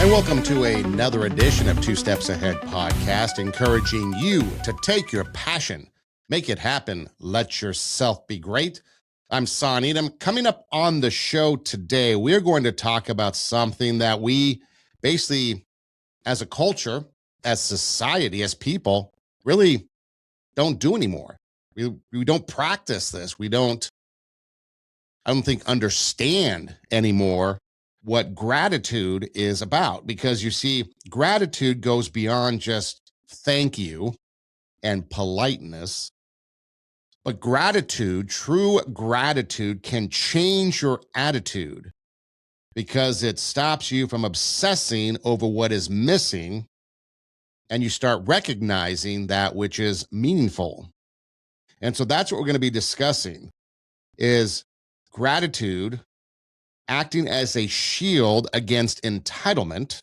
And welcome to another edition of Two Steps Ahead podcast, encouraging you to take your passion, make it happen, let yourself be great. I'm Son Edom. Coming up on the show today, we're going to talk about something that we basically, as a culture, as society, as people, really don't do anymore. We don't practice this. I don't think, understand anymore what gratitude is about, because you see, gratitude goes beyond just thank you and politeness, but true gratitude can change your attitude because it stops you from obsessing over what is missing and you start recognizing that which is meaningful. And so that's what we're going to be discussing is gratitude acting as a shield against entitlement.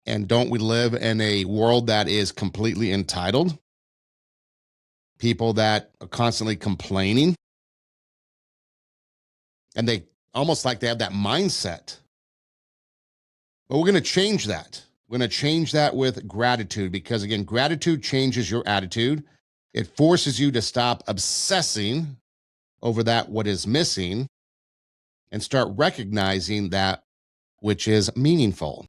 And don't we live in a world that is completely entitled? People that are constantly complaining. And they almost like they have that mindset. But we're going to change that. We're going to change that with gratitude because, again, gratitude changes your attitude. It forces you to stop obsessing over that what is missing and start recognizing that which is meaningful.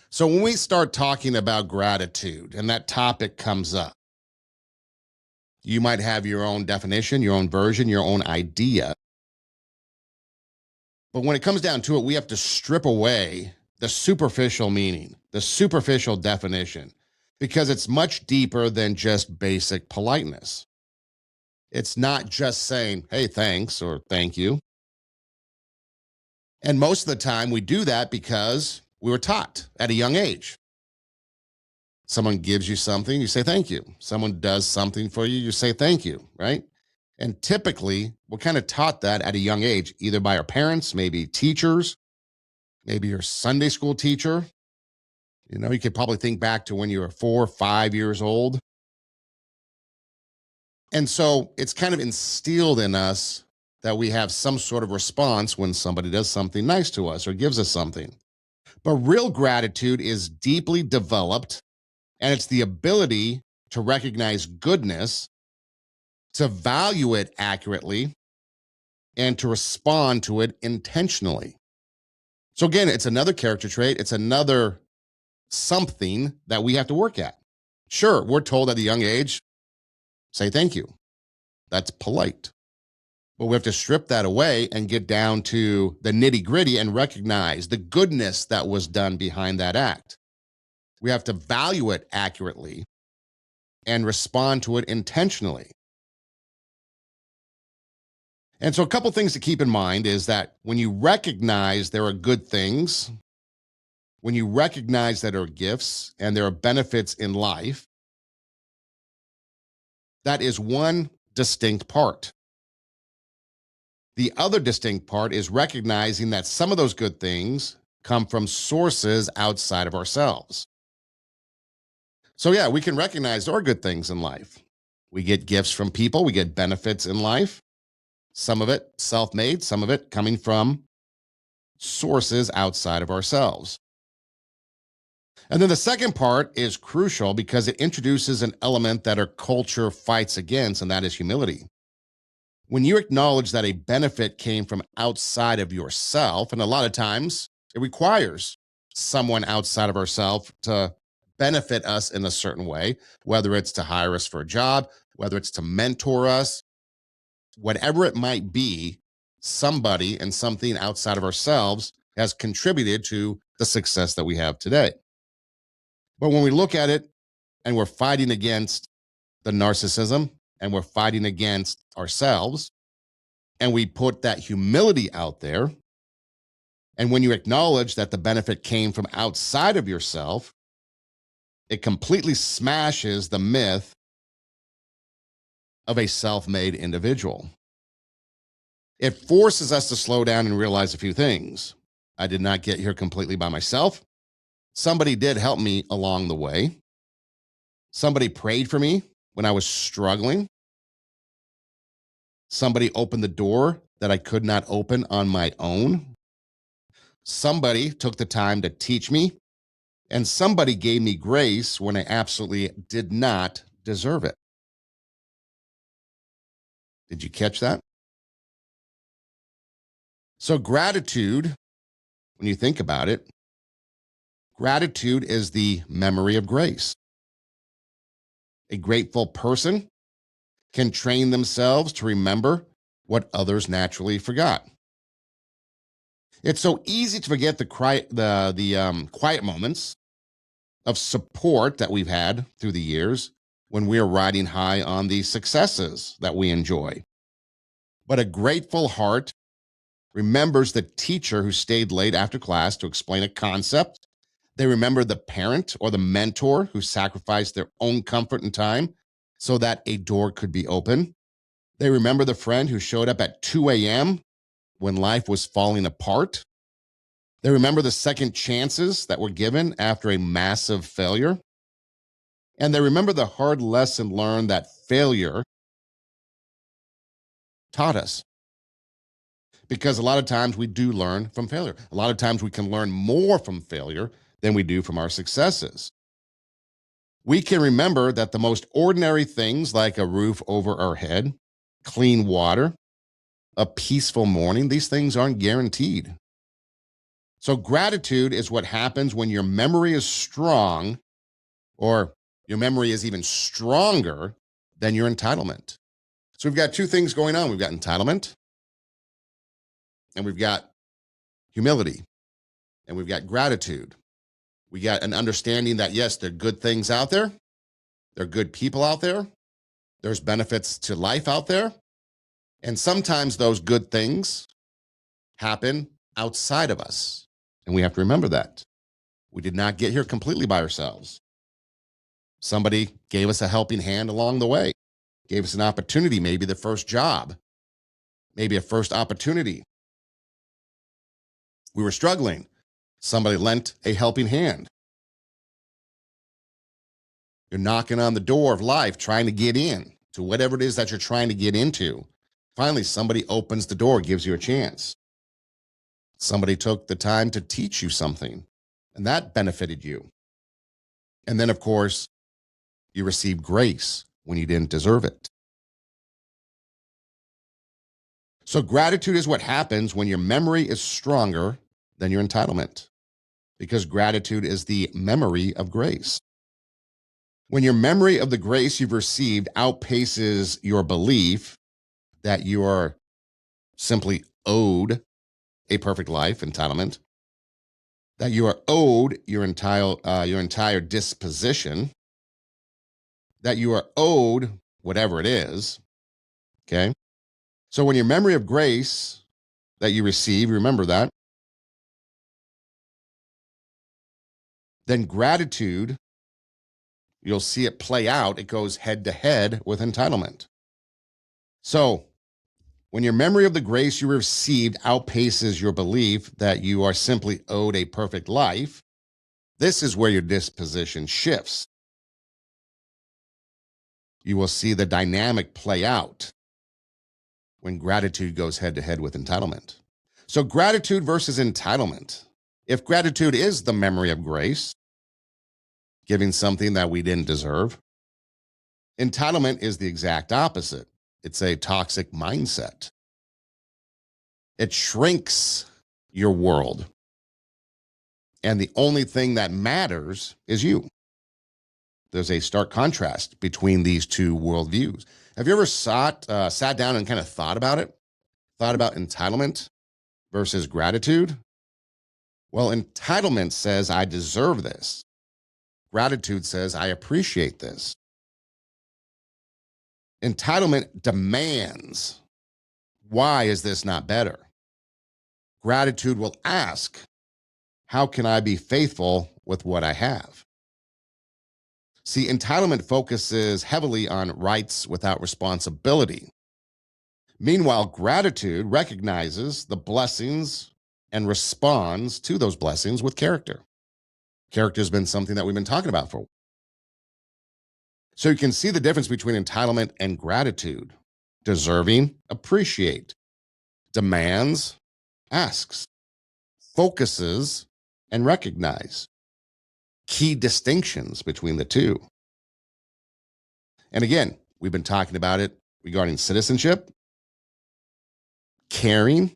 So when we start talking about gratitude and that topic comes up, you might have your own definition, your own version, your own idea. But when it comes down to it, we have to strip away the superficial meaning, the superficial definition, because it's much deeper than just basic politeness. It's not just saying, hey, thanks or thank you. And most of the time we do that because we were taught at a young age. Someone gives you something, you say thank you. Someone does something for you, you say thank you, right? And typically, we're kind of taught that at a young age, either by our parents, maybe teachers, maybe your Sunday school teacher. You know, you could probably think back to when you were 4 or 5 years old. And so it's kind of instilled in us that we have some sort of response when somebody does something nice to us or gives us something. But real gratitude is deeply developed, and it's the ability to recognize goodness, to value it accurately, and to respond to it intentionally. So again, it's another character trait. It's another something that we have to work at. Sure, we're told at a young age, say thank you. That's polite. But we have to strip that away and get down to the nitty-gritty and recognize the goodness that was done behind that act. We have to value it accurately and respond to it intentionally. And so a couple things to keep in mind is that when you recognize there are good things, when you recognize that there are gifts and there are benefits in life, that is one distinct part. The other distinct part is recognizing that some of those good things come from sources outside of ourselves. So yeah, we can recognize there are good things in life. We get gifts from people, we get benefits in life. Some of it self-made, some of it coming from sources outside of ourselves. And then the second part is crucial because it introduces an element that our culture fights against, and that is humility. When you acknowledge that a benefit came from outside of yourself, and a lot of times it requires someone outside of ourselves to benefit us in a certain way, whether it's to hire us for a job, whether it's to mentor us, whatever it might be, somebody and something outside of ourselves has contributed to the success that we have today. But when we look at it and we're fighting against the narcissism and we're fighting against ourselves and we put that humility out there, and when you acknowledge that the benefit came from outside of yourself, it completely smashes the myth of a self-made individual. It forces us to slow down and realize a few things. I did not get here completely by myself. Somebody did help me along the way. Somebody prayed for me when I was struggling. Somebody opened the door that I could not open on my own. Somebody took the time to teach me, and somebody gave me grace when I absolutely did not deserve it. Did you catch that? So, gratitude, when you think about it, gratitude is the memory of grace. A grateful person can train themselves to remember what others naturally forgot. It's so easy to forget quiet moments of support that we've had through the years when we're riding high on the successes that we enjoy. But a grateful heart remembers the teacher who stayed late after class to explain a concept. They remember the parent or the mentor who sacrificed their own comfort and time so that a door could be open. They remember the friend who showed up at 2 a.m. when life was falling apart. They remember the second chances that were given after a massive failure. And they remember the hard lesson learned that failure taught us. Because a lot of times we do learn from failure. A lot of times we can learn more from failure than we do from our successes. We can remember that the most ordinary things like a roof over our head, clean water, a peaceful morning, these things aren't guaranteed. So, gratitude is what happens when your memory is strong, or your memory is even stronger than your entitlement. So, we've got two things going on. We've got entitlement, and we've got humility, and we've got gratitude. We got an understanding that, yes, there are good things out there, there are good people out there, there's benefits to life out there. And sometimes those good things happen outside of us. And we have to remember that. We did not get here completely by ourselves. Somebody gave us a helping hand along the way, gave us an opportunity, maybe the first job, maybe a first opportunity. We were struggling. Somebody lent a helping hand. You're knocking on the door of life, trying to get in to whatever it is that you're trying to get into. Finally, somebody opens the door, gives you a chance. Somebody took the time to teach you something, and that benefited you. And then, of course, you received grace when you didn't deserve it. So, gratitude is what happens when your memory is stronger than your entitlement, because gratitude is the memory of grace. When your memory of the grace you've received outpaces your belief that you are simply owed a perfect life, entitlement, that you are owed your entire disposition, that you are owed whatever it is, okay? So when your memory of grace that you receive, remember that, then gratitude, you'll see it play out. It goes head to head with entitlement. So when your memory of the grace you received outpaces your belief that you are simply owed a perfect life, this is where your disposition shifts. You will see the dynamic play out when gratitude goes head to head with entitlement. So, gratitude versus entitlement. If gratitude is the memory of grace, giving something that we didn't deserve, entitlement is the exact opposite. It's a toxic mindset. It shrinks your world. And the only thing that matters is you. There's a stark contrast between these two worldviews. Have you ever sat down and kind of thought about it? Thought about entitlement versus gratitude? Well, entitlement says, I deserve this. Gratitude says, I appreciate this. Entitlement demands, why is this not better? Gratitude will ask, how can I be faithful with what I have? See, entitlement focuses heavily on rights without responsibility. Meanwhile, gratitude recognizes the blessings and responds to those blessings with character. Character has been something that we've been talking about for. So you can see the difference between entitlement and gratitude. Deserving, appreciate. Demands, asks. focuses and recognize key distinctions between the two. And again, we've been talking about it regarding citizenship, caring,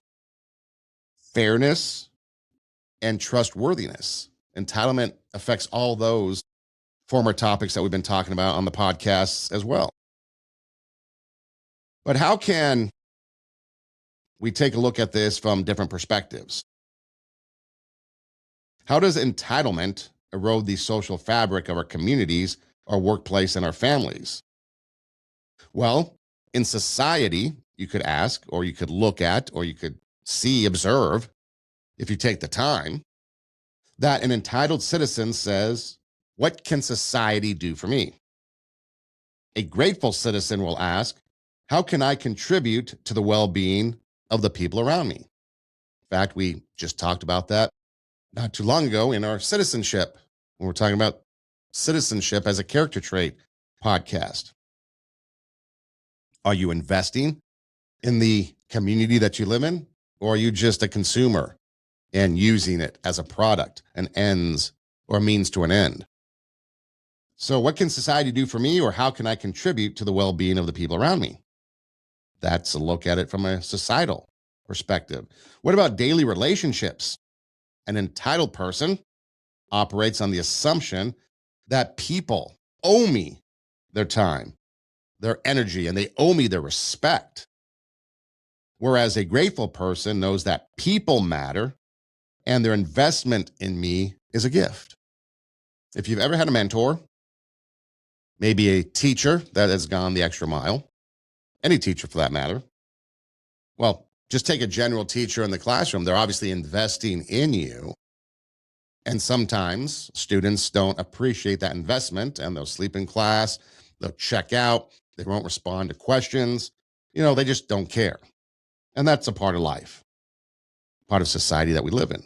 fairness, and trustworthiness. Entitlement affects all those former topics that we've been talking about on the podcasts as well. But how can we take a look at this from different perspectives? How does entitlement erode the social fabric of our communities, our workplace, and our families? Well, in society, you could ask, or you could look at, or you could see, observe, if you take the time, that an entitled citizen says, "What can society do for me?" A grateful citizen will ask, "How can I contribute to the well being of the people around me?" In fact, we just talked about that not too long ago in our citizenship, when we're talking about citizenship as a character trait podcast. Are you investing in the community that you live in, or are you just a consumer and using it as a product, an ends or means to an end? So, what can society do for me, or how can I contribute to the well being of the people around me? That's a look at it from a societal perspective. What about daily relationships? An entitled person operates on the assumption that people owe me their time, their energy, and they owe me their respect. Whereas a grateful person knows that people matter and their investment in me is a gift. If you've ever had a mentor, maybe a teacher that has gone the extra mile, any teacher for that matter, well, just take a general teacher in the classroom. They're obviously investing in you. And sometimes students don't appreciate that investment and they'll sleep in class, they'll check out, they won't respond to questions. They just don't care. And that's a part of life, part of society that we live in.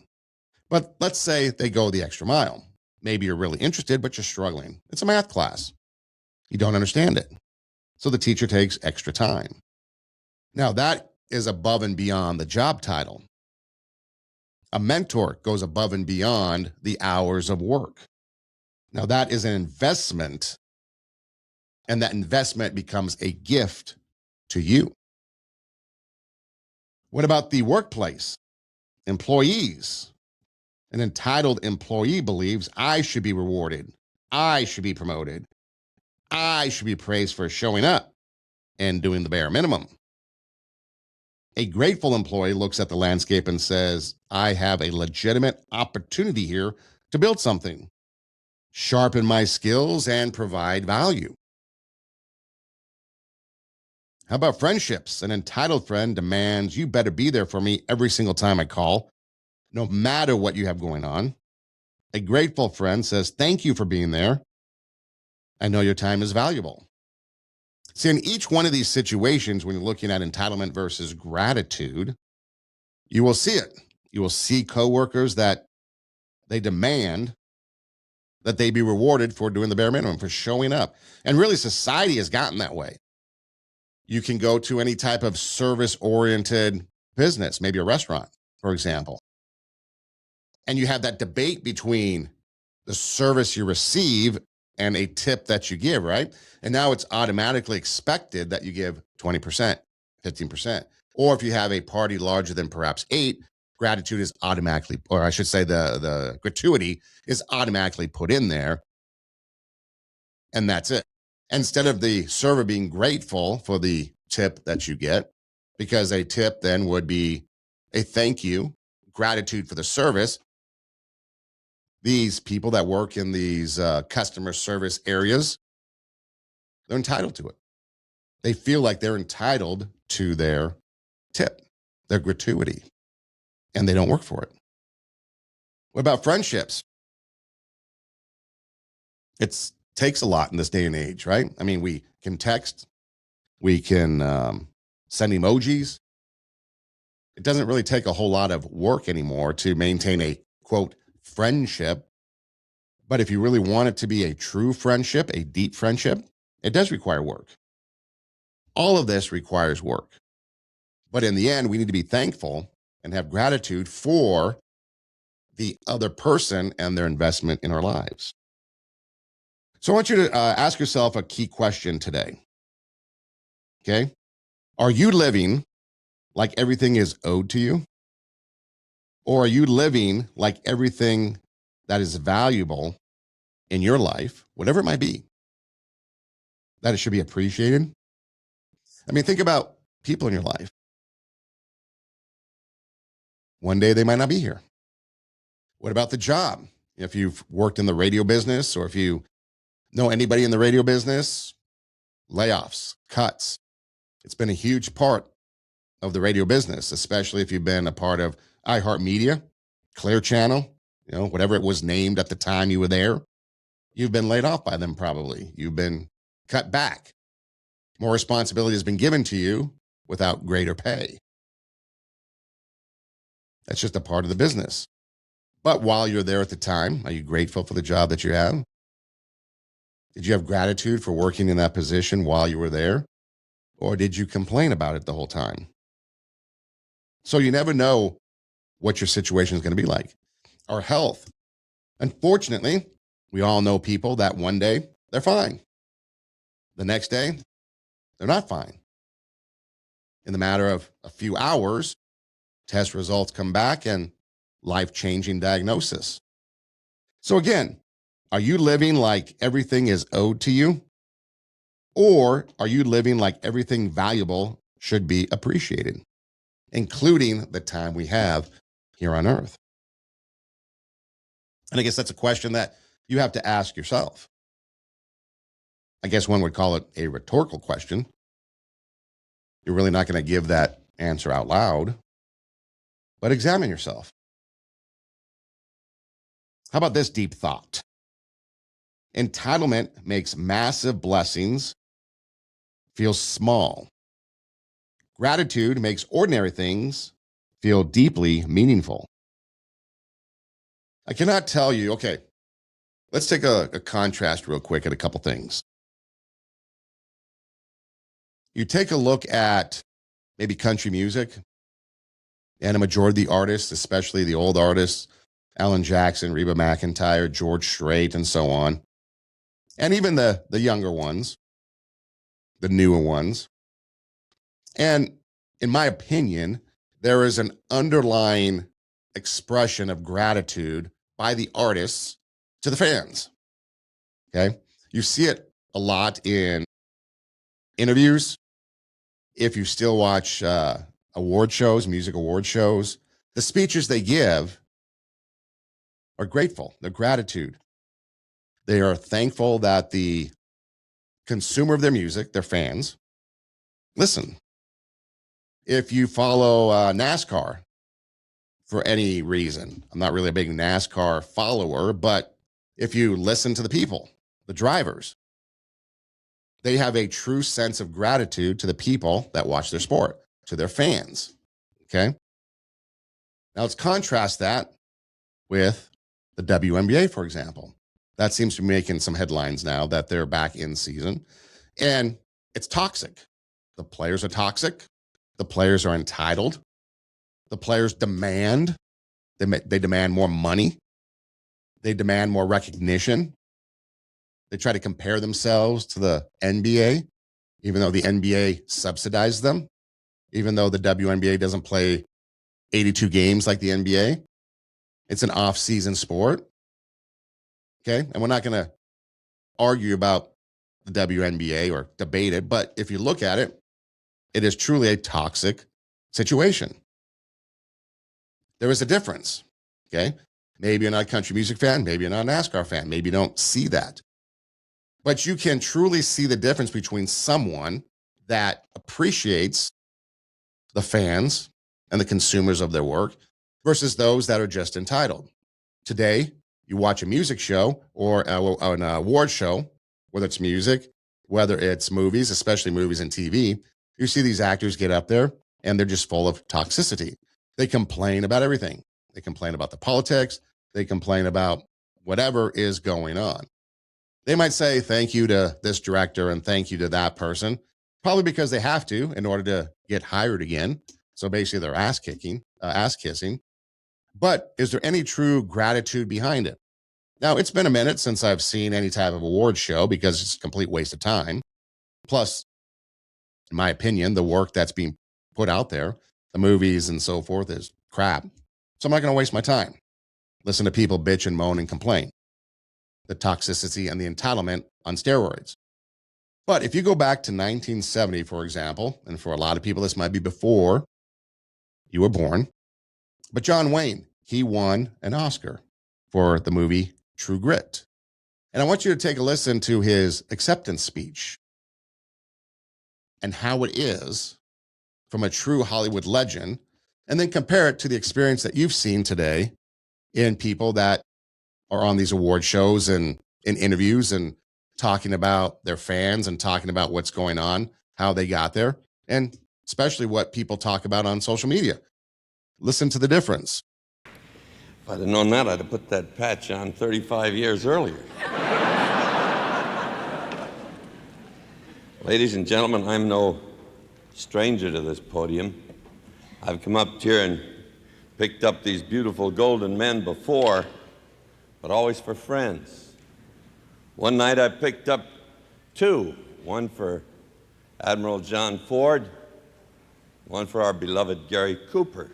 But let's say they go the extra mile. Maybe you're really interested, but you're struggling. It's a math class. You don't understand it. So the teacher takes extra time. Now, that is above and beyond the job title. A mentor goes above and beyond the hours of work. Now, that is an investment, and that investment becomes a gift to you. What about the workplace? Employees. An entitled employee believes, "I should be rewarded. I should be promoted. I should be praised for showing up and doing the bare minimum." A grateful employee looks at the landscape and says, "I have a legitimate opportunity here to build something, sharpen my skills, and provide value." How about friendships? An entitled friend demands, "You better be there for me every single time I call, no matter what you have going on." A grateful friend says, "Thank you for being there. I know your time is valuable." See, in each one of these situations, when you're looking at entitlement versus gratitude, you will see it. You will see coworkers that they demand that they be rewarded for doing the bare minimum, for showing up. And really, society has gotten that way. You can go to any type of service oriented business, maybe a restaurant, for example, and you have that debate between the service you receive and a tip that you give, right? And now it's automatically expected that you give 20%, 15%. Or if you have a party larger than perhaps 8, gratitude is automatically, or I should say the gratuity is automatically put in there. And that's it. Instead of the server being grateful for the tip that you get, because a tip then would be a thank you, gratitude for the service. These people that work in these customer service areas, they're entitled to it. They feel like they're entitled to their tip, their gratuity, and they don't work for it. What about friendships? It takes a lot in this day and age, right? I mean, we can text, we can send emojis. It doesn't really take a whole lot of work anymore to maintain a quote friendship. But if you really want it to be a true friendship, a deep friendship, it does require work. All of this requires work. But in the end, we need to be thankful and have gratitude for the other person and their investment in our lives. So I want you to ask yourself a key question today. Okay. Are you living like everything is owed to you? Or are you living like everything that is valuable in your life, whatever it might be, that it should be appreciated? I mean, think about people in your life. One day they might not be here. What about the job? If you've worked in the radio business or if you know anybody in the radio business, layoffs, cuts. It's been a huge part of the radio business, especially if you've been a part of iHeartMedia, Clear Channel, whatever it was named at the time you were there. You've been laid off by them probably. You've been cut back. More responsibility has been given to you without greater pay. That's just a part of the business. But while you're there at the time, are you grateful for the job that you have? Did you have gratitude for working in that position while you were there? Or did you complain about it the whole time? So you never know what your situation is going to be like. Our health. Unfortunately, we all know people that one day they're fine. The next day, they're not fine. In the matter of a few hours, test results come back and life-changing diagnosis. So again, are you living like everything is owed to you? Or are you living like everything valuable should be appreciated, including the time we have here on earth? And I guess that's a question that you have to ask yourself. I guess one would call it a rhetorical question. You're really not going to give that answer out loud, but examine yourself. How about this deep thought? Entitlement makes massive blessings feel small. Gratitude makes ordinary things feel deeply meaningful. I cannot tell you, okay, let's take a contrast real quick at a couple things. You take a look at maybe country music, and a majority of the artists, especially the old artists, Alan Jackson, Reba McEntire, George Strait, and so on, and even the younger ones, the newer ones. And in my opinion, there is an underlying expression of gratitude by the artists to the fans. Okay. You see it a lot in interviews. If you still watch award shows, music award shows, the speeches they give are grateful. They're gratitude. They are thankful that the consumer of their music, their fans, listen. If you follow NASCAR for any reason, I'm not really a big NASCAR follower, but if you listen to the people, the drivers, they have a true sense of gratitude to the people that watch their sport, to their fans. Okay. Now let's contrast that with the WNBA, for example. That seems to be making some headlines now that they're back in season. And it's toxic. The players are toxic. The players are entitled. The players demand. They demand more money. They demand more recognition. They try to compare themselves to the NBA, even though the NBA subsidizes them, even though the WNBA doesn't play 82 games like the NBA. It's an off-season sport. Okay. And we're not going to argue about the WNBA or debate it, but if you look at it, it is truly a toxic situation. There is a difference. Okay. Maybe you're not a country music fan. Maybe you're not a NASCAR fan. Maybe you don't see that. But you can truly see the difference between someone that appreciates the fans and the consumers of their work versus those that are just entitled. Today, you watch a music show or an award show, whether it's music, whether it's movies, especially movies and TV, you see these actors get up there and they're just full of toxicity. They complain about everything. They complain about the politics. They complain about whatever is going on. They might say thank you to this director and thank you to that person, probably because they have to in order to get hired again. So basically they're ass kissing. But is there any true gratitude behind it? Now, it's been a minute since I've seen any type of award show because it's a complete waste of time. Plus, in my opinion, the work that's being put out there, the movies and so forth, is crap. So I'm not going to waste my time. Listen to people bitch and moan and complain. The toxicity and the entitlement on steroids. But if you go back to 1970, for example, and for a lot of people, this might be before you were born, but John Wayne, he won an Oscar for the movie True Grit. And I want you to take a listen to his acceptance speech and how it is from a true Hollywood legend, and then compare it to the experience that you've seen today in people that are on these award shows and in interviews and talking about their fans and talking about what's going on, how they got there, and especially what people talk about on social media. Listen to the difference. If I'd have known that, I'd have put that patch on 35 years earlier. Ladies and gentlemen, I'm no stranger to this podium. I've come up here and picked up these beautiful golden men before, but always for friends. One night I picked up two, one for Admiral John Ford, one for our beloved Gary Cooper.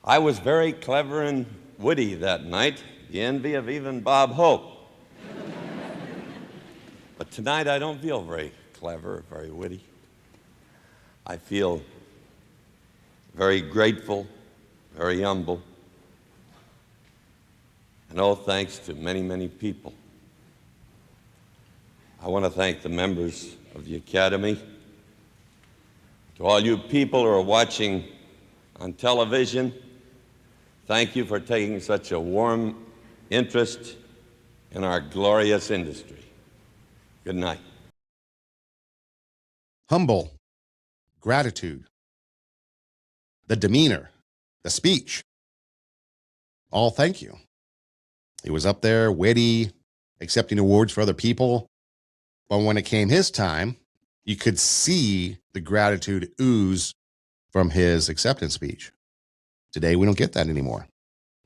I was very clever and witty that night, the envy of even Bob Hope. But tonight I don't feel very clever, very witty. I feel very grateful, very humble. And all thanks to many, many people. I want to thank the members of the Academy. To all you people who are watching on television, thank you for taking such a warm interest in our glorious industry. Good night. Humble, gratitude, the demeanor, the speech. All thank you. He was up there, witty, accepting awards for other people. But when it came his time, you could see the gratitude ooze from his acceptance speech. Today, we don't get that anymore.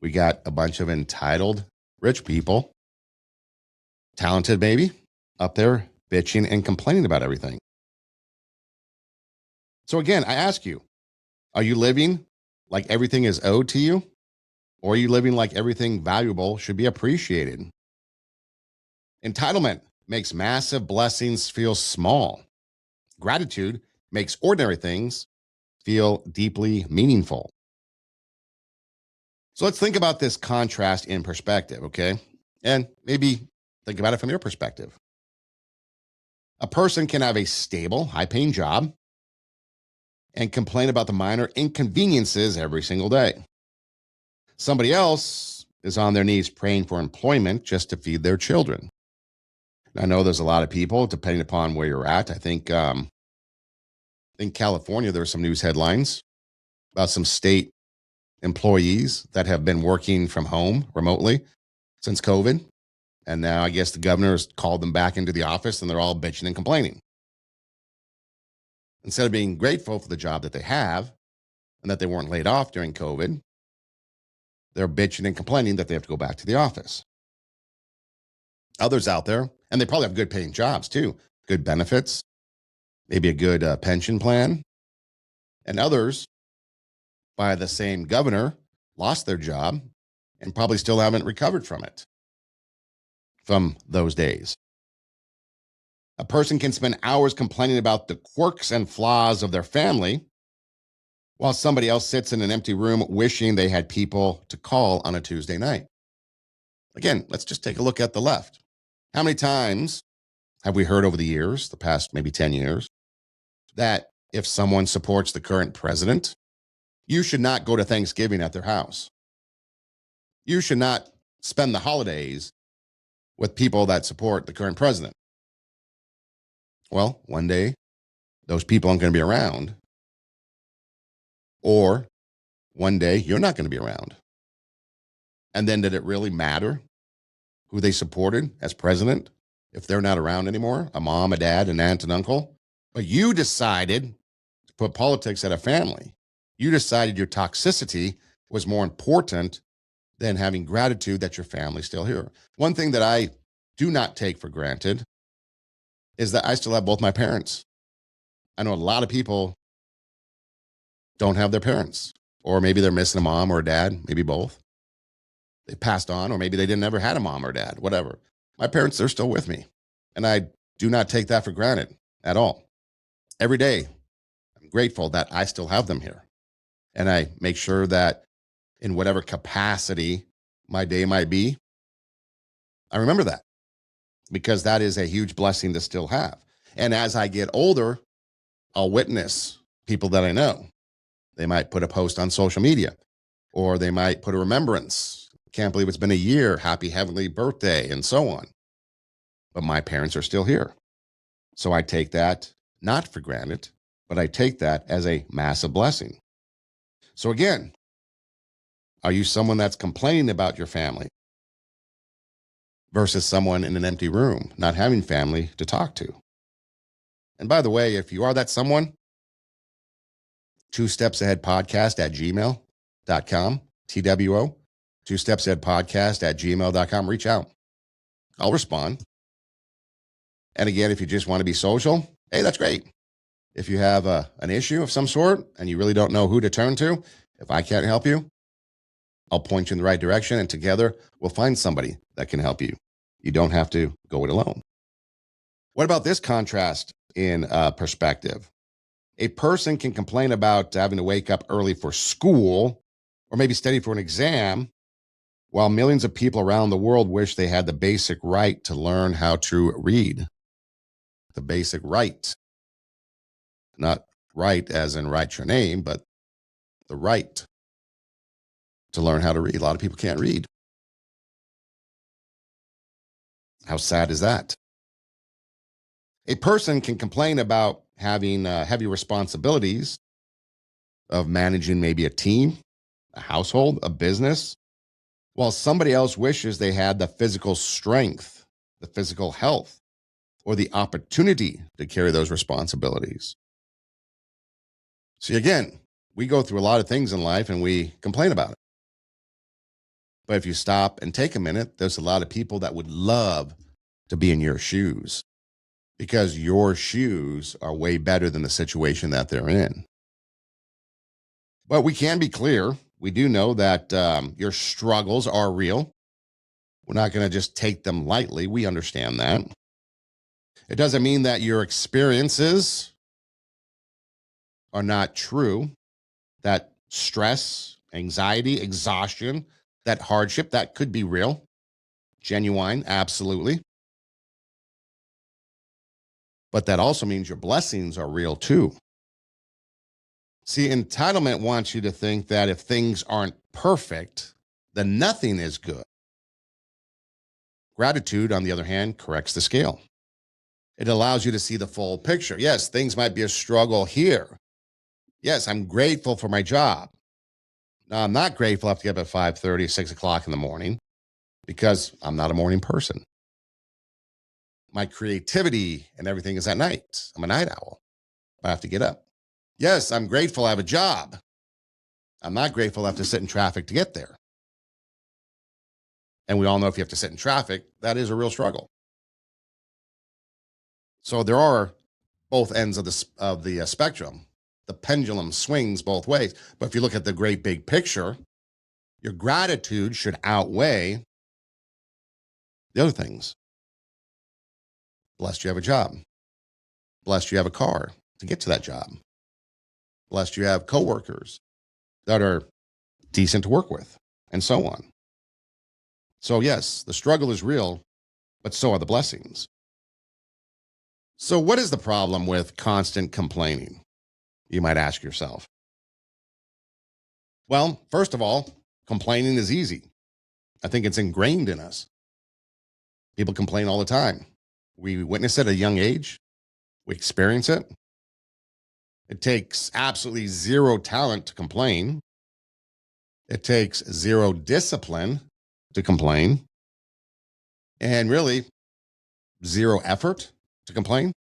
We got a bunch of entitled rich people, talented maybe, up there bitching and complaining about everything. So again, I ask you, are you living like everything is owed to you? Or are you living like everything valuable should be appreciated? Entitlement makes massive blessings feel small. Gratitude makes ordinary things feel deeply meaningful. So let's think about this contrast in perspective, okay? And maybe think about it from your perspective. A person can have a stable, high-paying job and complain about the minor inconveniences every single day. Somebody else is on their knees praying for employment just to feed their children. I know there's a lot of people, depending upon where you're at. I think in California, there are some news headlines about some state employees that have been working from home remotely since COVID. And now I guess the governor has called them back into the office and they're all bitching and complaining. Instead of being grateful for the job that they have and that they weren't laid off during COVID, they're bitching and complaining that they have to go back to the office. Others out there, and they probably have good paying jobs too, good benefits, maybe a good pension plan. And others, by the same governor, lost their job and probably still haven't recovered from it, from those days. A person can spend hours complaining about the quirks and flaws of their family, while somebody else sits in an empty room wishing they had people to call on a Tuesday night. Again, let's just take a look at the left. How many times have we heard over the years, the past maybe 10 years, that if someone supports the current president, you should not go to Thanksgiving at their house. You should not spend the holidays with people that support the current president. Well, one day, those people aren't going to be around. Or one day, you're not going to be around. And then did it really matter who they supported as president if they're not around anymore? A mom, a dad, an aunt, an uncle? But you decided to put politics at a family. You decided your toxicity was more important than having gratitude that your family's still here. One thing that I do not take for granted is that I still have both my parents. I know a lot of people don't have their parents, or maybe they're missing a mom or a dad, maybe both. They passed on, or maybe they didn't ever had a mom or dad, whatever. My parents, they're still with me. And I do not take that for granted at all. Every day, I'm grateful that I still have them here. And I make sure that in whatever capacity my day might be, I remember that because that is a huge blessing to still have. And as I get older, I'll witness people that I know. They might put a post on social media, or they might put a remembrance. Can't believe it's been a year. Happy heavenly birthday, and so on. But my parents are still here. So I take that not for granted, but I take that as a massive blessing. So again, are you someone that's complaining about your family versus someone in an empty room, not having family to talk to? And by the way, if you are that someone, 2stepsaheadpodcast@gmail.com, TWO, 2stepsaheadpodcast@gmail.com. Reach out. I'll respond. And again, if you just want to be social, hey, that's great. If you have an issue of some sort and you really don't know who to turn to, if I can't help you, I'll point you in the right direction, and together we'll find somebody that can help you. You don't have to go it alone. What about this contrast in perspective? A person can complain about having to wake up early for school or maybe study for an exam, while millions of people around the world wish they had the basic right to learn how to read. The basic right. Not right as in write your name, but the right to learn how to read. A lot of people can't read. How sad is that? A person can complain about having heavy responsibilities of managing maybe a team, a household, a business, while somebody else wishes they had the physical strength, the physical health, or the opportunity to carry those responsibilities. See, again, we go through a lot of things in life and we complain about it. But if you stop and take a minute, there's a lot of people that would love to be in your shoes because your shoes are way better than the situation that they're in. But we can be clear. We do know that your struggles are real. We're not going to just take them lightly. We understand that. It doesn't mean that your experiences are not true, that stress, anxiety, exhaustion, that hardship, that could be real, genuine, absolutely. But that also means your blessings are real too. See, entitlement wants you to think that if things aren't perfect, then nothing is good. Gratitude, on the other hand, corrects the scale. It allows you to see the full picture. Yes, things might be a struggle here. Yes, I'm grateful for my job. No, I'm not grateful I have to get up at 5:30, 6 o'clock in the morning because I'm not a morning person. My creativity and everything is at night. I'm a night owl. I have to get up. Yes, I'm grateful I have a job. I'm not grateful I have to sit in traffic to get there. And we all know if you have to sit in traffic, that is a real struggle. So there are both ends of the spectrum. The pendulum swings both ways. But if you look at the great big picture, your gratitude should outweigh the other things. Blessed you have a job. Blessed you have a car to get to that job. Blessed you have coworkers that are decent to work with, and so on. So yes, the struggle is real, but so are the blessings. So what is the problem with constant complaining? You might ask yourself. Well, first of all, complaining is easy. I think it's ingrained in us. People complain all the time. We witness it at a young age. We experience it. It takes absolutely zero talent to complain. It takes zero discipline to complain. And really, zero effort to complain.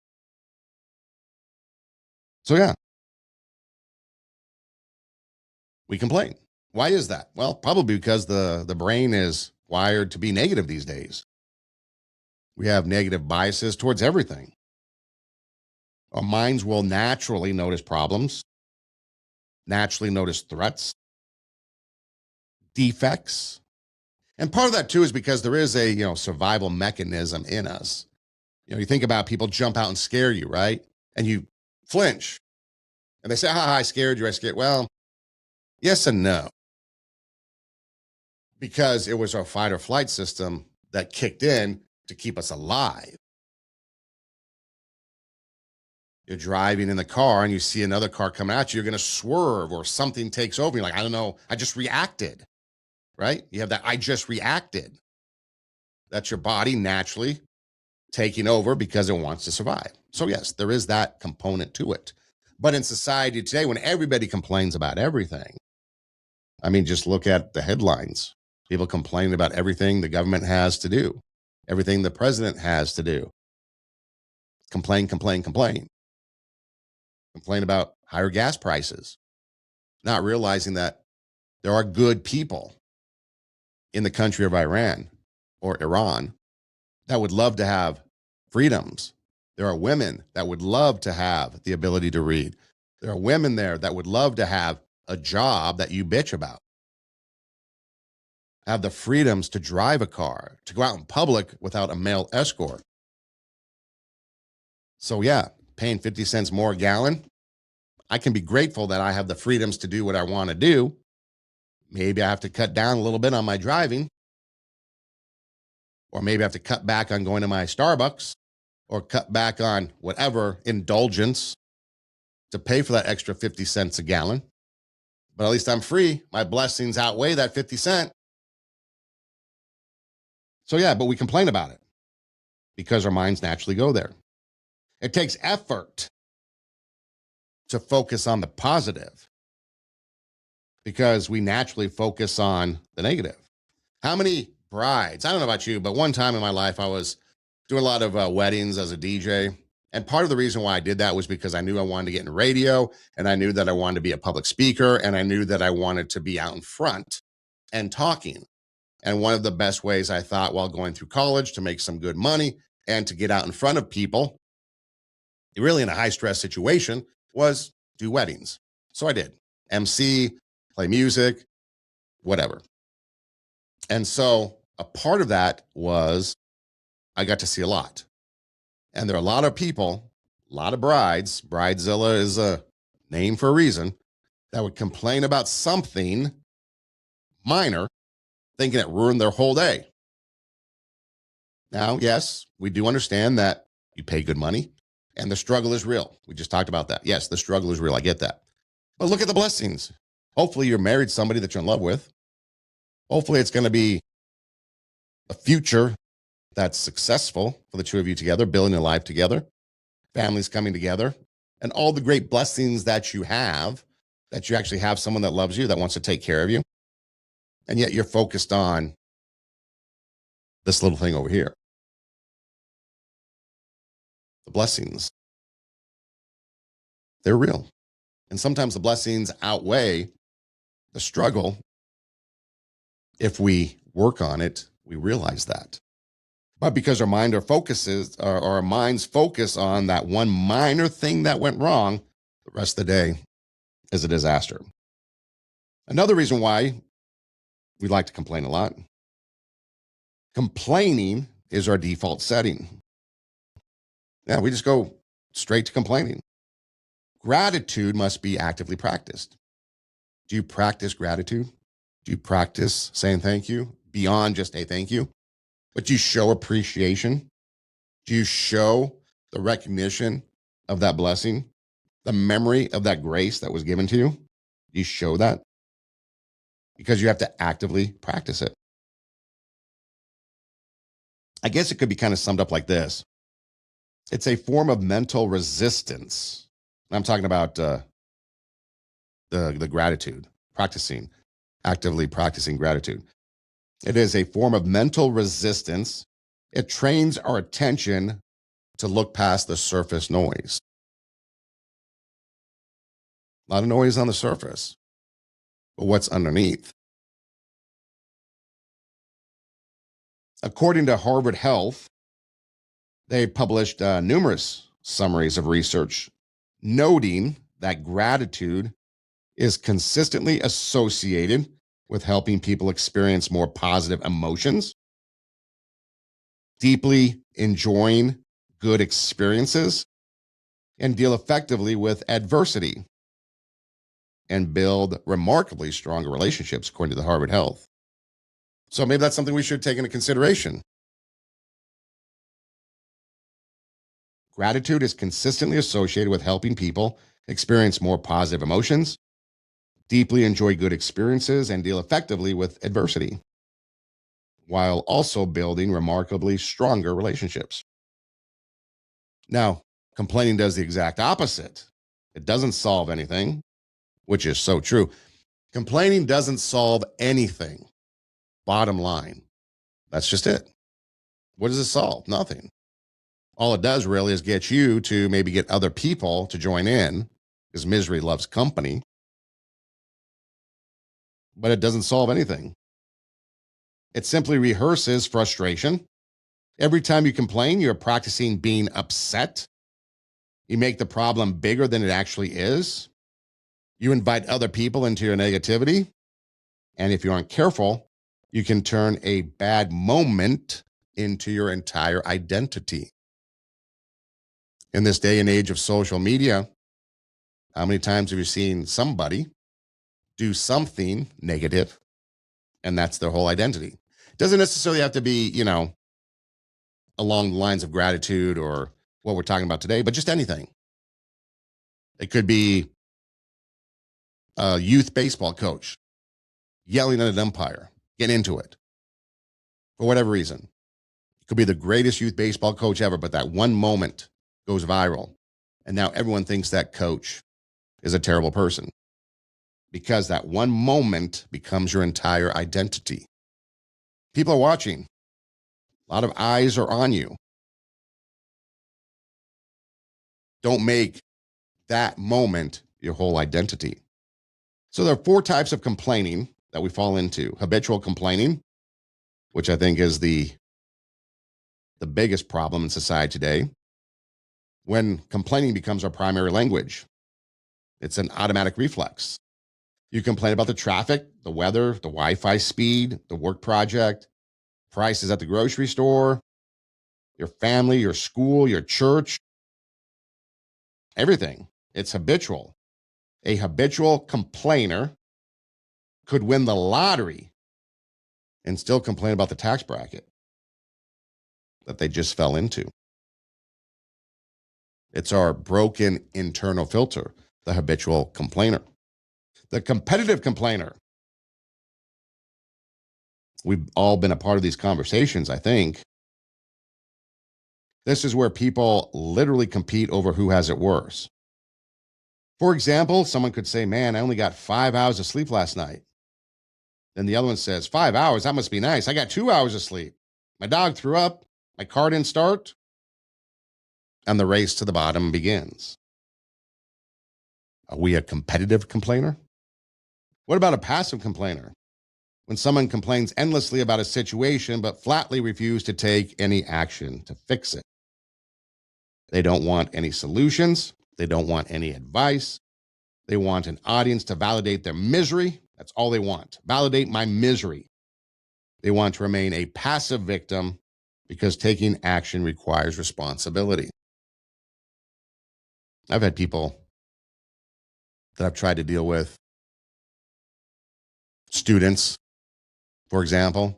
So, yeah, we complain. Why is that? Well, probably because the brain is wired to be negative these days. We have negative biases towards everything. Our minds will naturally notice problems, naturally notice threats, defects. And part of that too is because there is a, survival mechanism in us. You think about people jump out and scare you, right? And you flinch. And they say, I scared you, I scared. Well, yes and no. Because it was our fight or flight system that kicked in to keep us alive. You're driving in the car and you see another car coming at you, you're going to swerve or something takes over. You're like, I don't know, I just reacted, right? You have that, I just reacted. That's your body naturally taking over because it wants to survive. So, yes, there is that component to it. But in society today, when everybody complains about everything, I mean, just look at the headlines. People complain about everything the government has to do, everything the president has to do. Complain, complain, complain. Complain about higher gas prices, not realizing that there are good people in the country of Iran or Iran that would love to have freedoms. There are women that would love to have the ability to read. There are women there that would love to have a job that you bitch about. Have the freedoms to drive a car, to go out in public without a male escort. So yeah, paying 50 cents more a gallon, I can be grateful that I have the freedoms to do what I want to do. Maybe I have to cut down a little bit on my driving, or maybe I have to cut back on going to my Starbucks, or cut back on whatever indulgence to pay for that extra 50 cents a gallon. But at least I'm free. My blessings outweigh that 50 cents. So yeah, but we complain about it because our minds naturally go there. It takes effort to focus on the positive because we naturally focus on the negative. How many brides? I don't know about you, but one time in my life, I was doing a lot of weddings as a DJ. And part of the reason why I did that was because I knew I wanted to get in radio, and I knew that I wanted to be a public speaker, and I knew that I wanted to be out in front and talking. And one of the best ways I thought while going through college to make some good money and to get out in front of people, really in a high stress situation, was do weddings. So I did. MC, play music, whatever. And so a part of that was I got to see a lot. And there are a lot of people, a lot of brides. Bridezilla is a name for a reason, that would complain about something minor, thinking it ruined their whole day. Now, yes, we do understand that you pay good money and the struggle is real. We just talked about that. Yes, the struggle is real. I get that. But look at the blessings. Hopefully you're married to somebody that you're in love with. Hopefully it's going to be a future that's successful for the two of you together, building a life together, families coming together, and all the great blessings that you have, that you actually have someone that loves you, that wants to take care of you. And yet you're focused on this little thing over here. The blessings, they're real. And sometimes the blessings outweigh the struggle. If we work on it, we realize that. But because our minds focus on that one minor thing that went wrong, the rest of the day is a disaster. Another reason why we like to complain a lot. Complaining is our default setting. Yeah, we just go straight to complaining. Gratitude must be actively practiced. Do you practice gratitude? Do you practice saying thank you beyond just a thank you? But do you show appreciation? Do you show the recognition of that blessing, the memory of that grace that was given to you? Do you show that? Because you have to actively practice it. I guess it could be kind of summed up like this. It's a form of mental resistance. I'm talking about the gratitude, actively practicing gratitude. It is a form of mental resistance. It trains our attention to look past the surface noise. A lot of noise on the surface. what's underneath. According to Harvard Health, they published numerous summaries of research noting that gratitude is consistently associated with helping people experience more positive emotions, deeply enjoying good experiences, and deal effectively with adversity and build remarkably stronger relationships, according to the Harvard Health. So maybe that's something we should take into consideration. Gratitude is consistently associated with helping people experience more positive emotions, deeply enjoy good experiences, and deal effectively with adversity, while also building remarkably stronger relationships. Now, complaining does the exact opposite. It doesn't solve anything, which is so true. Complaining doesn't solve anything. Bottom line. That's just it. What does it solve? Nothing. All it does really is get you to maybe get other people to join in, because misery loves company, but it doesn't solve anything. It simply rehearses frustration. Every time you complain, you're practicing being upset. You make the problem bigger than it actually is. You invite other people into your negativity. And if you aren't careful, you can turn a bad moment into your entire identity. In this day and age of social media, how many times have you seen somebody do something negative and that's their whole identity? It doesn't necessarily have to be, along the lines of gratitude or what we're talking about today, but just anything. It could be a youth baseball coach yelling at an umpire, getting into it for whatever reason. It could be the greatest youth baseball coach ever, but that one moment goes viral. And now everyone thinks that coach is a terrible person because that one moment becomes your entire identity. People are watching. A lot of eyes are on you. Don't make that moment your whole identity. So there are 4 types of complaining that we fall into. Habitual complaining, which I think is the biggest problem in society today. When complaining becomes our primary language, it's an automatic reflex. You complain about the traffic, the weather, the Wi-Fi speed, the work project, prices at the grocery store, your family, your school, your church, everything. It's habitual. A habitual complainer could win the lottery and still complain about the tax bracket that they just fell into. It's our broken internal filter, the habitual complainer. The competitive complainer. We've all been a part of these conversations, I think. This is where people literally compete over who has it worse. For example, someone could say, man, I only got 5 hours of sleep last night. Then the other one says, 5 hours? That must be nice. I got 2 hours of sleep. My dog threw up. My car didn't start. And the race to the bottom begins. Are we a competitive complainer? What about a passive complainer? When someone complains endlessly about a situation but flatly refuses to take any action to fix it. They don't want any solutions. They don't want any advice. They want an audience to validate their misery. That's all they want. Validate my misery. They want to remain a passive victim because taking action requires responsibility. I've had people that I've tried to deal with, students, for example,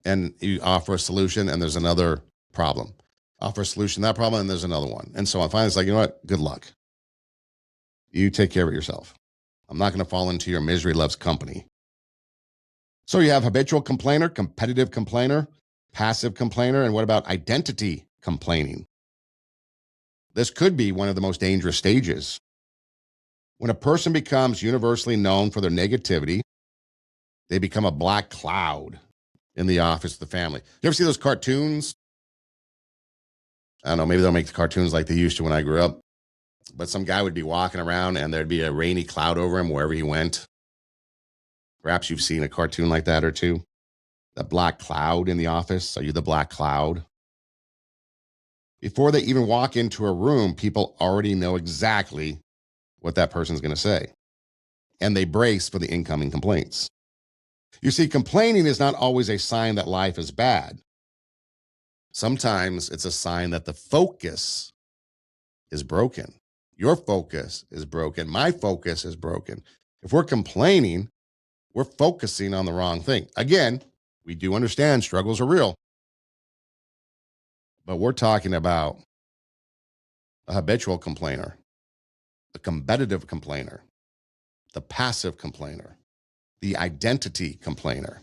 and you offer a solution and there's another problem. Offer a solution to that problem and there's another one. And so I finally it's like, you know what? Good luck. You take care of it yourself. I'm not going to fall into your misery loves company. So you have habitual complainer, competitive complainer, passive complainer, and what about identity complaining? This could be one of the most dangerous stages. When a person becomes universally known for their negativity, they become a black cloud in the office of the family. You ever see those cartoons? I don't know, maybe they'll make the cartoons like they used to when I grew up. But some guy would be walking around and there'd be a rainy cloud over him wherever he went. Perhaps you've seen a cartoon like that or two. The black cloud in the office. Are you the black cloud? Before they even walk into a room, people already know exactly what that person's going to say, and they brace for the incoming complaints. You see, complaining is not always a sign that life is bad. Sometimes it's a sign that the focus is broken. Your focus is broken. My focus is broken. If we're complaining, we're focusing on the wrong thing. Again, we do understand struggles are real, but we're talking about a habitual complainer, the competitive complainer, the passive complainer, the identity complainer.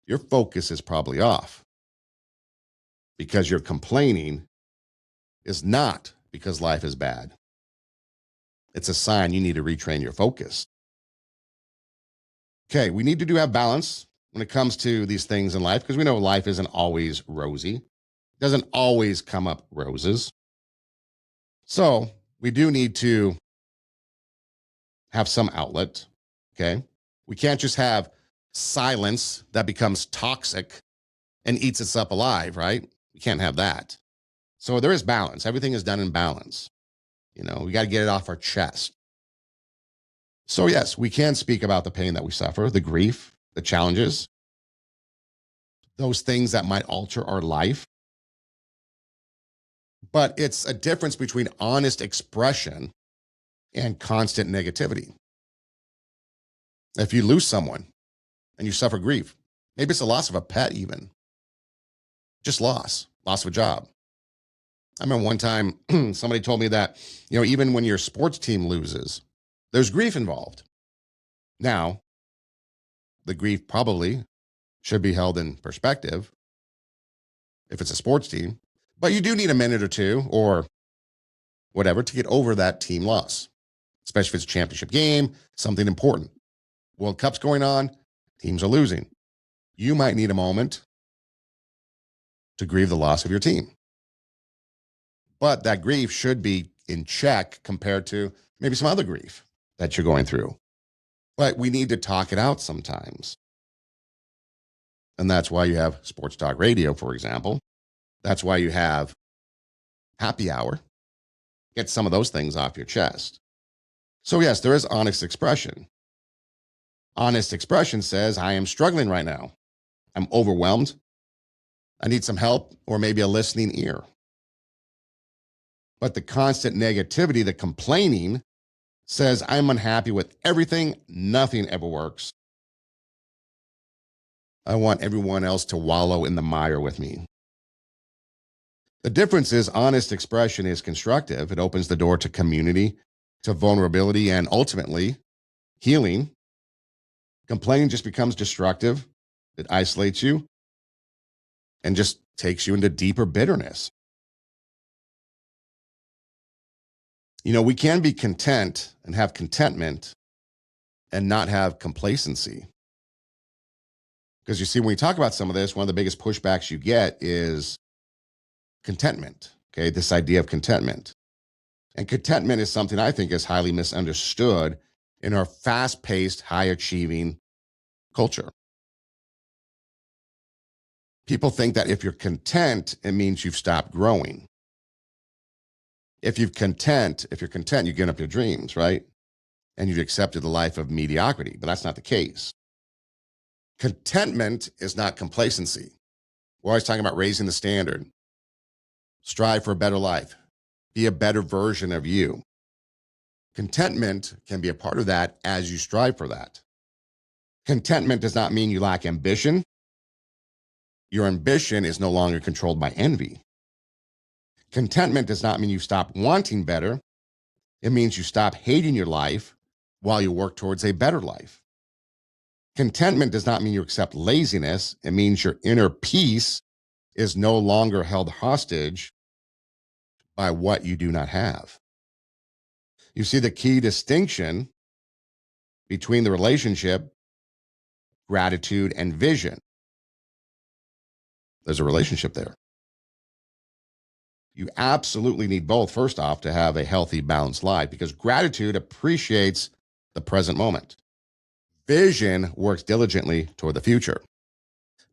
Your focus is probably off because your complaining is not because life is bad. It's a sign you need to retrain your focus. Okay, we need to have balance when it comes to these things in life because we know life isn't always rosy. It doesn't always come up roses. So we do need to have some outlet. Okay. We can't just have silence that becomes toxic and eats us up alive, right? We can't have that. So there is balance. Everything is done in balance. We got to get it off our chest. So, yes, we can speak about the pain that we suffer, the grief, the challenges, those things that might alter our life. But it's a difference between honest expression and constant negativity. If you lose someone and you suffer grief, maybe it's the loss of a pet, even just loss of a job. I remember one time somebody told me that, even when your sports team loses, there's grief involved. Now, the grief probably should be held in perspective if it's a sports team, but you do need a minute or two or whatever to get over that team loss, especially if it's a championship game, something important. World Cup's going on, teams are losing. You might need a moment to grieve the loss of your team. But that grief should be in check compared to maybe some other grief that you're going through. But we need to talk it out sometimes. And that's why you have sports talk radio, for example. That's why you have happy hour. Get some of those things off your chest. So yes, there is honest expression. Honest expression says, I am struggling right now. I'm overwhelmed. I need some help or maybe a listening ear. But the constant negativity, the complaining, says, I'm unhappy with everything. Nothing ever works. I want everyone else to wallow in the mire with me. The difference is honest expression is constructive. It opens the door to community, to vulnerability, and ultimately healing. Complaining just becomes destructive. It isolates you and just takes you into deeper bitterness. We can be content and have contentment and not have complacency. Because you see, when we talk about some of this, one of the biggest pushbacks you get is contentment. Okay, this idea of contentment. And contentment is something I think is highly misunderstood in our fast-paced, high-achieving culture. People think that if you're content, it means you've stopped growing. If you're content, you've given up your dreams, right? And you've accepted the life of mediocrity, but that's not the case. Contentment is not complacency. We're always talking about raising the standard. Strive for a better life. Be a better version of you. Contentment can be a part of that as you strive for that. Contentment does not mean you lack ambition. Your ambition is no longer controlled by envy. Contentment does not mean you stop wanting better. It means you stop hating your life while you work towards a better life. Contentment does not mean you accept laziness. It means your inner peace is no longer held hostage by what you do not have. You see the key distinction between the relationship, gratitude, and vision. There's a relationship there. You absolutely need both, first off, to have a healthy, balanced life because gratitude appreciates the present moment. Vision works diligently toward the future.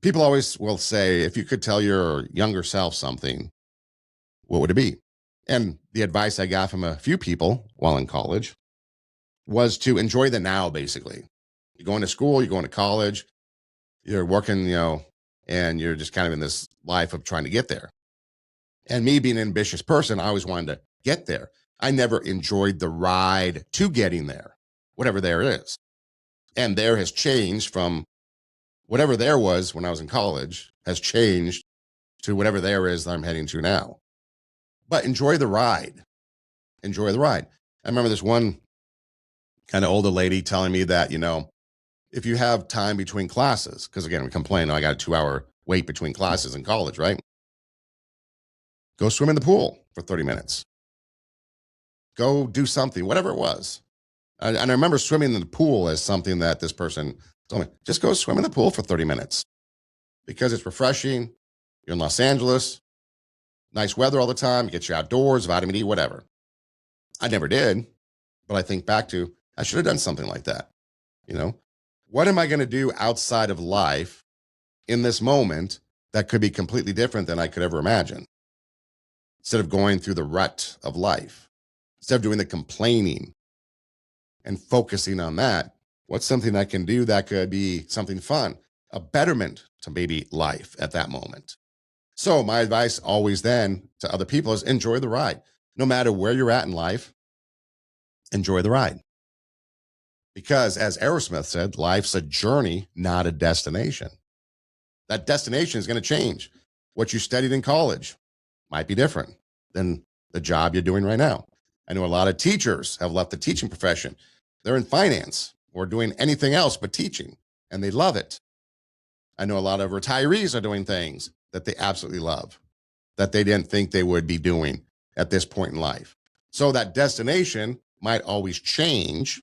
People always will say, if you could tell your younger self something, what would it be? And the advice I got from a few people while in college was to enjoy the now, basically. You're going to school, you're going to college, you're working, and you're just kind of in this life of trying to get there. And me being an ambitious person, I always wanted to get there. I never enjoyed the ride to getting there, whatever there is. And there has changed from whatever there was when I was in college, has changed to whatever there is that I'm heading to now. But enjoy the ride. Enjoy the ride. I remember this one kind of older lady telling me that, if you have time between classes, because again, we complain, I got a 2 hour wait between classes in college, right? Go swim in the pool for 30 minutes. Go do something, whatever it was. And I remember swimming in the pool as something that this person told me, just go swim in the pool for 30 minutes because it's refreshing. You're in Los Angeles, nice weather all the time. You get your outdoors, vitamin D, whatever. I never did, but I think back to, I should have done something like that. What am I going to do outside of life in this moment that could be completely different than I could ever imagine? Instead of going through the rut of life, instead of doing the complaining and focusing on that, what's something I can do that could be something fun, a betterment to maybe life at that moment? So my advice always then to other people is enjoy the ride. No matter where you're at in life, enjoy the ride. Because as Aerosmith said, life's a journey, not a destination. That destination is going to change. What you studied in college might be different than the job you're doing right now. I know a lot of teachers have left the teaching profession. They're in finance or doing anything else but teaching, and they love it. I know a lot of retirees are doing things that they absolutely love, that they didn't think they would be doing at this point in life. So that destination might always change,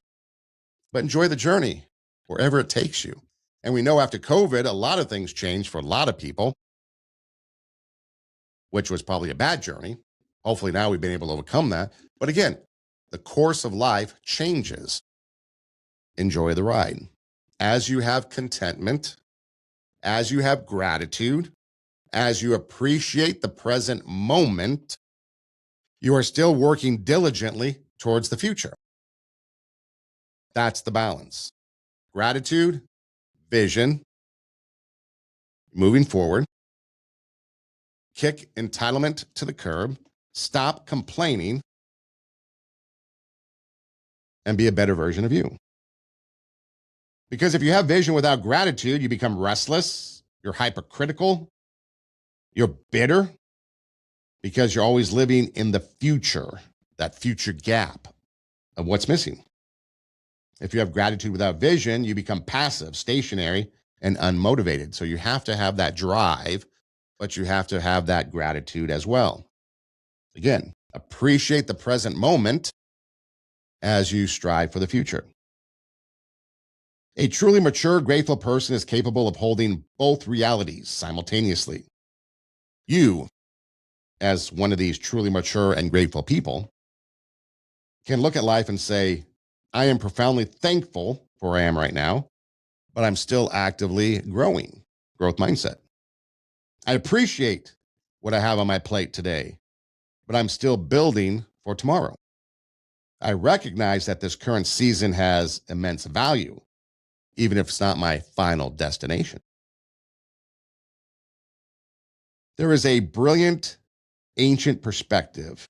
but enjoy the journey wherever it takes you. And we know after COVID, a lot of things changed for a lot of people, which was probably a bad journey. Hopefully now we've been able to overcome that. But again, the course of life changes. Enjoy the ride. As you have contentment, as you have gratitude, as you appreciate the present moment, you are still working diligently towards the future. That's the balance. Gratitude, vision, moving forward, kick entitlement to the curb, stop complaining, and be a better version of you. Because if you have vision without gratitude, you become restless, you're hypercritical, you're bitter, because you're always living in the future, that future gap of what's missing. If you have gratitude without vision, you become passive, stationary, and unmotivated. So you have to have that drive, but you have to have that gratitude as well. Again, appreciate the present moment as you strive for the future. A truly mature, grateful person is capable of holding both realities simultaneously. You, as one of these truly mature and grateful people, can look at life and say, I am profoundly thankful for where I am right now, but I'm still actively growing, growth mindset. I appreciate what I have on my plate today, but I'm still building for tomorrow. I recognize that this current season has immense value, even if it's not my final destination. There is a brilliant ancient perspective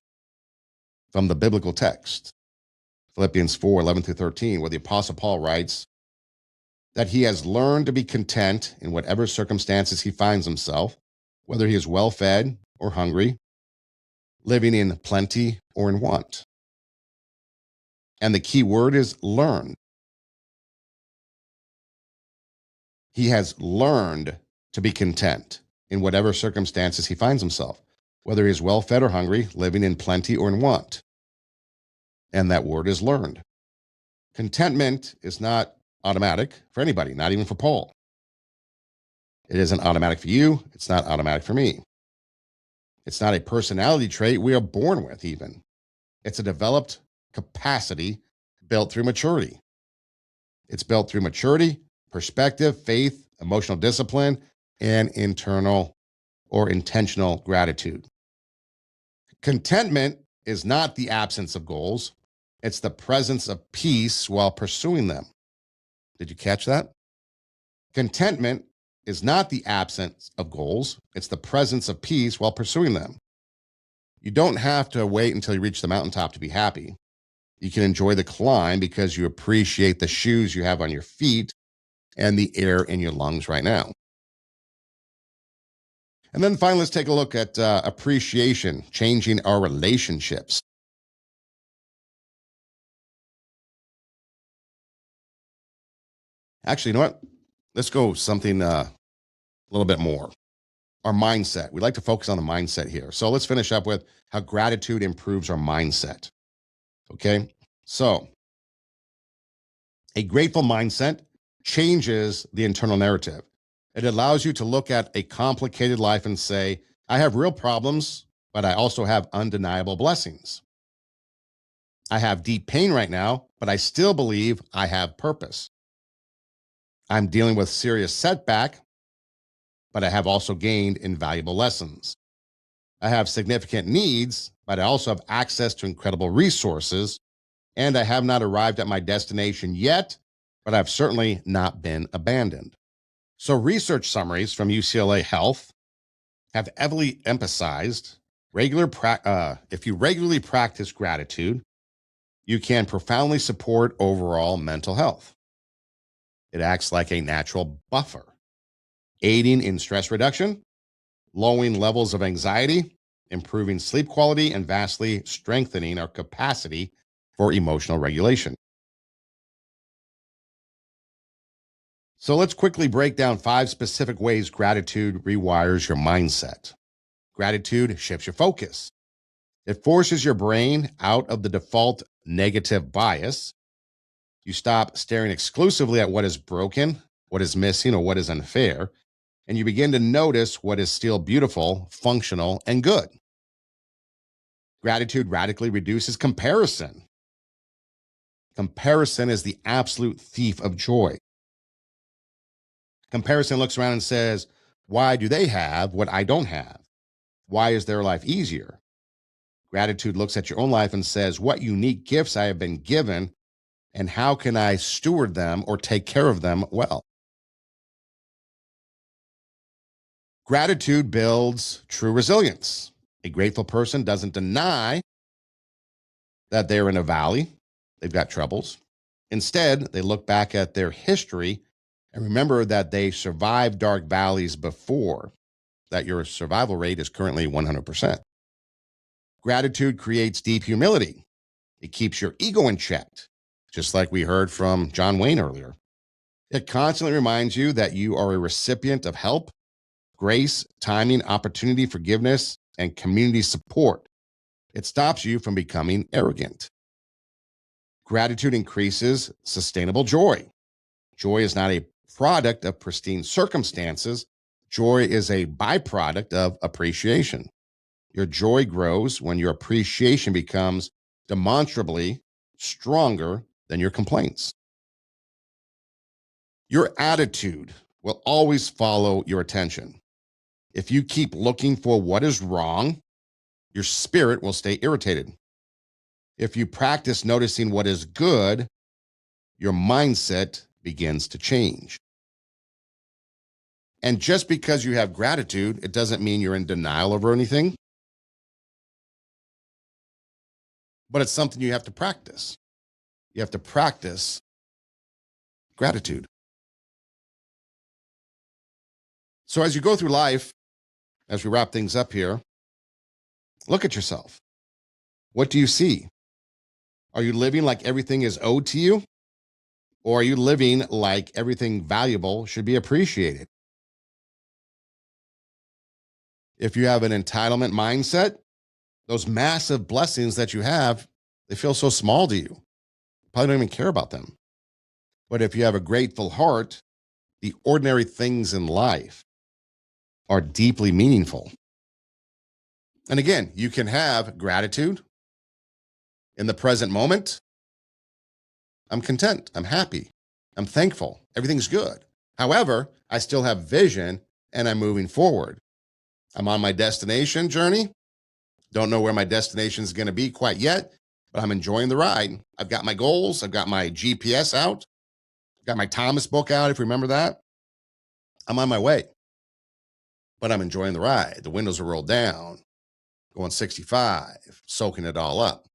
from the biblical text, Philippians 4:11-13, where the Apostle Paul writes that he has learned to be content in whatever circumstances he finds himself, whether he is well fed or hungry, living in plenty or in want. And the key word is learn. He has learned to be content in whatever circumstances he finds himself, whether he is well fed or hungry, living in plenty or in want. And that word is learned. Contentment is not automatic for anybody, not even for Paul. It isn't automatic for you. It's not automatic for me. It's not a personality trait we are born with, even. It's a developed capacity built through maturity. It's built through maturity, perspective, faith, emotional discipline, and internal or intentional gratitude. Contentment is not the absence of goals, it's the presence of peace while pursuing them. Did you catch that? Contentment is not the absence of goals, it's the presence of peace while pursuing them. You don't have to wait until you reach the mountaintop to be happy. You can enjoy the climb because you appreciate the shoes you have on your feet and the air in your lungs right now. And then finally, let's take a look at appreciation, changing our relationships. Actually, you know what? Let's go something a little bit more. Our mindset. We like to focus on the mindset here. So let's finish up with how gratitude improves our mindset. Okay. So a grateful mindset changes the internal narrative. It allows you to look at a complicated life and say, I have real problems, but I also have undeniable blessings. I have deep pain right now, but I still believe I have purpose. I'm dealing with serious setback, but I have also gained invaluable lessons. I have significant needs, but I also have access to incredible resources. And I have not arrived at my destination yet, but I've certainly not been abandoned. So, research summaries from UCLA Health have heavily emphasized if you regularly practice gratitude, you can profoundly support overall mental health. It acts like a natural buffer, aiding in stress reduction, lowering levels of anxiety, improving sleep quality, and vastly strengthening our capacity for emotional regulation. So let's quickly break down 5 specific ways gratitude rewires your mindset. Gratitude shifts your focus. It forces your brain out of the default negative bias. You stop staring exclusively at what is broken, what is missing, or what is unfair, and you begin to notice what is still beautiful, functional, and good. Gratitude radically reduces comparison. Comparison is the absolute thief of joy. Comparison looks around and says, why do they have what I don't have? Why is their life easier? Gratitude looks at your own life and says, what unique gifts I have been given, and how can I steward them or take care of them well? Gratitude builds true resilience. A grateful person doesn't deny that they're in a valley, they've got troubles. Instead, they look back at their history and remember that they survived dark valleys before, that your survival rate is currently 100%. Gratitude creates deep humility. It keeps your ego in check, just like we heard from John Wayne earlier. It constantly reminds you that you are a recipient of help, grace, timing, opportunity, forgiveness, and community support. It stops you from becoming arrogant. Gratitude increases sustainable joy. Joy is not a product of pristine circumstances. Joy is a byproduct of appreciation. Your joy grows when your appreciation becomes demonstrably stronger than your complaints. Your attitude will always follow your attention. If you keep looking for what is wrong, your spirit will stay irritated. If you practice noticing what is good, your mindset begins to change. And just because you have gratitude, it doesn't mean you're in denial over anything, but it's something you have to practice. You have to practice gratitude. So as you go through life, as we wrap things up here, look at yourself. What do you see? Are you living like everything is owed to you? Or are you living like everything valuable should be appreciated? If you have an entitlement mindset, those massive blessings that you have, they feel so small to you. You probably don't even care about them. But if you have a grateful heart, the ordinary things in life are deeply meaningful. And again, you can have gratitude in the present moment. I'm content. I'm happy. I'm thankful. Everything's good. However, I still have vision and I'm moving forward. I'm on my destination journey. Don't know where my destination is going to be quite yet, but I'm enjoying the ride. I've got my goals. I've got my GPS out. Got my Thomas book out, if you remember that. I'm on my way, but I'm enjoying the ride. The windows are rolled down, going 65, soaking it all up.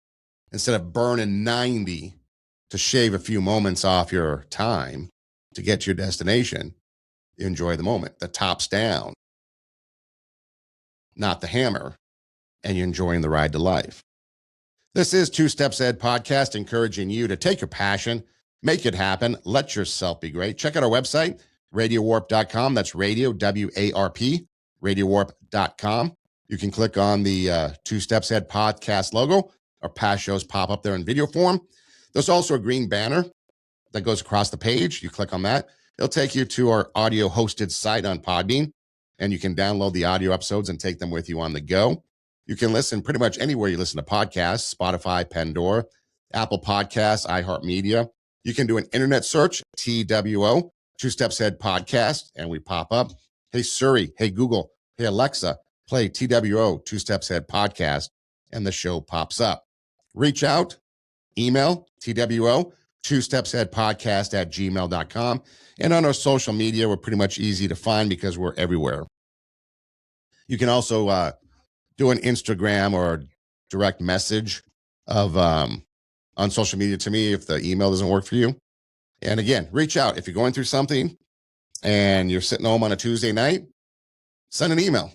Instead of burning 90 to shave a few moments off your time to get to your destination, you enjoy the moment. The top's down, not the hammer, and you're enjoying the ride to life. This is Two Steps Ed podcast, encouraging you to take your passion, make it happen, let yourself be great. Check out our website, radiowarp.com. That's radio, W-A-R-P, radiowarp.com. You can click on the Two Steps Ed podcast logo. Our past shows pop up there in video form. There's also a green banner that goes across the page. You click on that. It'll take you to our audio hosted site on Podbean, and you can download the audio episodes and take them with you on the go. You can listen pretty much anywhere you listen to podcasts, Spotify, Pandora, Apple Podcasts, iHeartMedia. You can do an internet search, TWO, Two Steps Ahead Podcast, and we pop up. Hey Siri, hey Google, hey Alexa, play TWO, Two Steps Ahead Podcast, and the show pops up. Reach out, email, TWO, Two Steps Ahead Podcast at gmail.com. And on our social media, we're pretty much easy to find because we're everywhere. You can also do an Instagram or direct message of on social media to me if the email doesn't work for you. And again, reach out. If you're going through something and you're sitting home on a Tuesday night, send an email.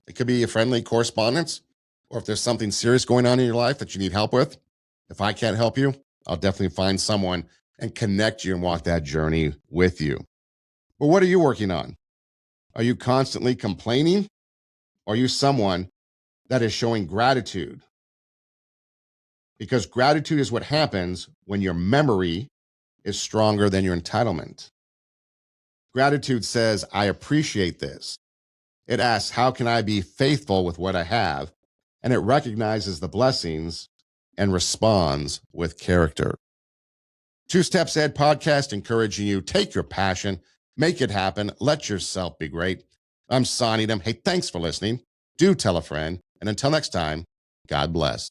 It could be a friendly correspondence, or if there's something serious going on in your life that you need help with. If I can't help you, I'll definitely find someone and connect you and walk that journey with you. But what are you working on? Are you constantly complaining? Or are you someone that is showing gratitude? Because gratitude is what happens when your memory is stronger than your entitlement. Gratitude says, I appreciate this. It asks, how can I be faithful with what I have? And it recognizes the blessings and responds with character. Two Steps Ahead podcast, encouraging you, take your passion, make it happen, let yourself be great. I'm Sonny Dem. Hey, thanks for listening. Do tell a friend. And until next time, God bless.